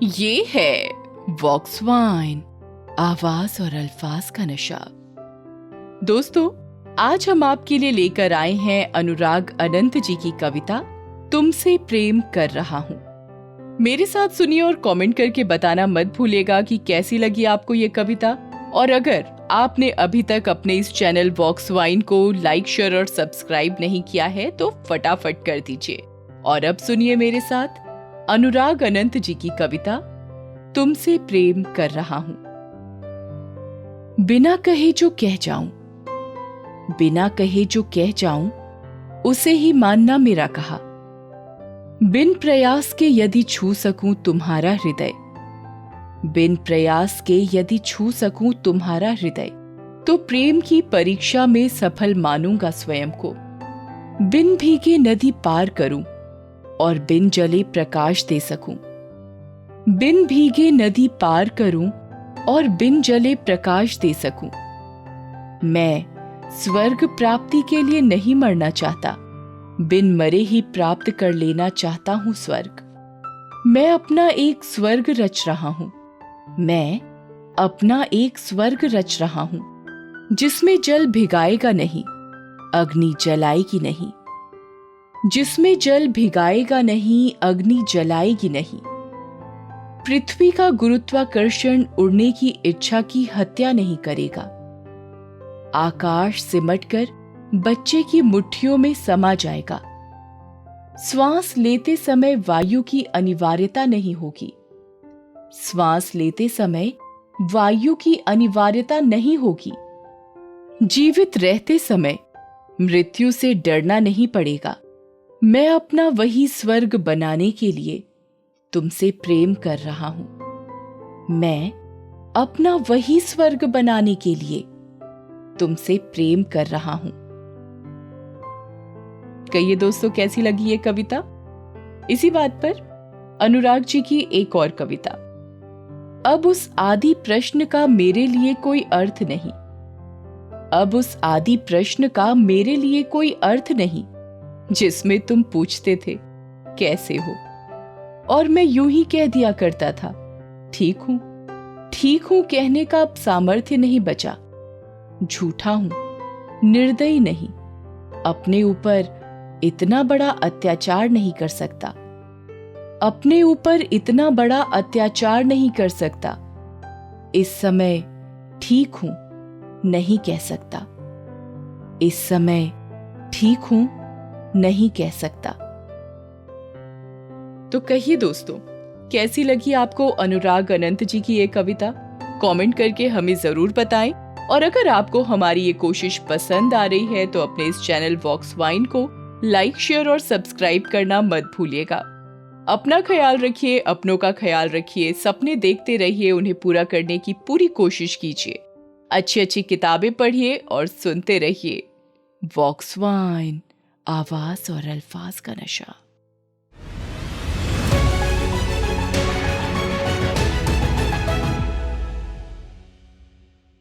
ये है वॉक्स वाइन, आवाज और अल्फाज का नशा। दोस्तों, आज हम आपके लिए लेकर आए हैं अनुराग अनंत जी की कविता तुमसे प्रेम कर रहा हूँ। मेरे साथ सुनिए और कमेंट करके बताना मत भूलिएगा कि कैसी लगी आपको ये कविता। और अगर आपने अभी तक अपने इस चैनल वॉक्स वाइन को लाइक, शेयर और सब्सक्राइब नहीं किया है तो फटाफट कर दीजिए। और अब सुनिए मेरे साथ अनुराग अनंत जी की कविता तुमसे प्रेम कर रहा हूं। बिना कहे जो कह जाऊं, बिना कहे जो कह जाऊं, उसे ही मानना मेरा कहा। बिन प्रयास के यदि छू सकूं तुम्हारा हृदय, बिन प्रयास के यदि छू सकूं तुम्हारा हृदय, तो प्रेम की परीक्षा में सफल मानूंगा स्वयं को। बिन भीगे नदी पार करूं और बिन जले प्रकाश दे सकूं, बिन भीगे नदी पार करूं और बिन जले प्रकाश दे सकूं। मैं स्वर्ग प्राप्ति के लिए नहीं मरना चाहता, बिन मरे ही प्राप्त कर लेना चाहता हूं स्वर्ग। मैं अपना एक स्वर्ग रच रहा हूं, मैं अपना एक स्वर्ग रच रहा हूं, जिसमें जल भिगाएगा नहीं, अग्नि जलाएगी नहीं, जिसमें जल भिगाएगा नहीं, अग्नि जलाएगी नहीं। पृथ्वी का गुरुत्वाकर्षण उड़ने की इच्छा की हत्या नहीं करेगा। आकाश सिमटकर बच्चे की मुट्ठियों में समा जाएगा। श्वास लेते समय वायु की अनिवार्यता नहीं होगी, श्वास लेते समय वायु की अनिवार्यता नहीं होगी। जीवित रहते समय मृत्यु से डरना नहीं पड़ेगा। मैं अपना वही स्वर्ग बनाने के लिए तुमसे प्रेम कर रहा हूं। मैं अपना वही स्वर्ग बनाने के लिए तुमसे प्रेम कर रहा हूं। कहिए दोस्तों, कैसी लगी ये कविता? इसी बात पर अनुराग जी की एक और कविता। अब उस आदि प्रश्न का मेरे लिए कोई अर्थ नहीं, अब उस आदि प्रश्न का मेरे लिए कोई अर्थ नहीं, जिसमें तुम पूछते थे कैसे हो, और मैं यूं ही कह दिया करता था ठीक हूं। ठीक हूं कहने का अब सामर्थ्य नहीं बचा। झूठा हूं, निर्दयी नहीं, अपने ऊपर इतना बड़ा अत्याचार नहीं कर सकता, अपने ऊपर इतना बड़ा अत्याचार नहीं कर सकता। इस समय ठीक हूं नहीं कह सकता, इस समय ठीक हूं नहीं कह सकता। तो कहिए दोस्तों, कैसी लगी आपको अनुराग अनंत जी की ये कविता? कमेंट करके हमें जरूर बताएं। और अगर आपको हमारी ये कोशिश पसंद आ रही है तो अपने इस चैनल वॉक्स वाइन को लाइक, शेयर और सब्सक्राइब करना मत भूलिएगा। अपना ख्याल रखिए, अपनों का ख्याल रखिए, सपने देखते रहिए, उन्हें पूरा करने की पूरी कोशिश कीजिए। अच्छी अच्छी किताबें पढ़िए और सुनते रहिए। वॉक्स वाइन, आवाज और अल्फाज का नशा।